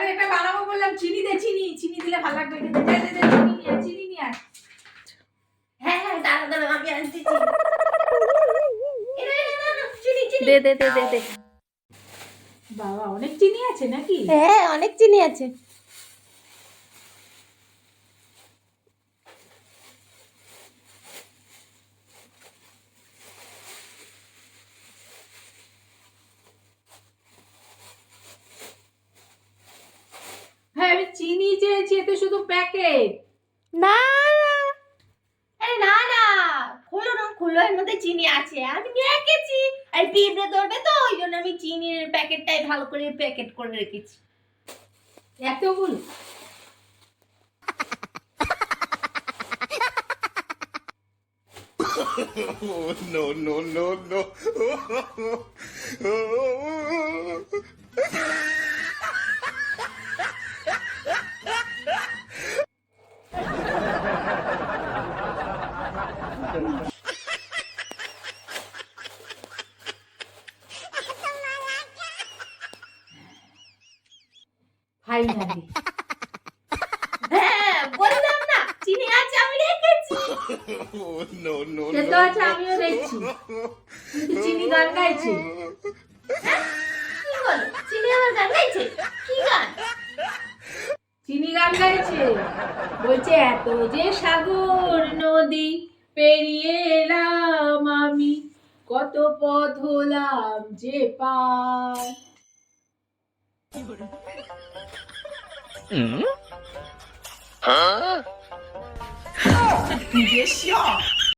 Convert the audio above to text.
আরে এটা বানাবো বললাম, চিনি দে, চিনি দিলে ভালো লাগবে খেতে। দে চিনি নিয়ে আয়। হ্যাঁ হ্যাঁ, দাঁড়া দাঁড়া, আমি আনতেছি। দে দে দে দে দে। বাবা অনেক চিনি আছে নাকি? হ্যাঁ, অনেক চিনি আছে। হ্যাঁ আমি চিনি চেয়েছি, এতে শুধু প্যাকেট। না না, আরে না না, খুলো না, খুলো, এর মধ্যে চিনি আছে, আমি রেখেছি। আর পিঁপড়ে ধরবে তো, ওই জন্য আমি চিনির প্যাকেটটাই ভালো করে প্যাকেট করে রেখেছি। এতগুলো? Oh, no, no, no, no. Finally. হ্যাঁ বললাম না, চিনি আছে, আমি রেখেছি। Oh, no, no, সে তো no. আছে, আমিও দেখছি, কিন্তু চিনি গান গাইছে। কি বল, চিনি আমার গান গাইছে? কি গান? চিনি গান গাইছে, বলছে এত যে সাগর নদী পেরিয়ে এলাম আমি, কত পথ হলাম যে পার। Huh?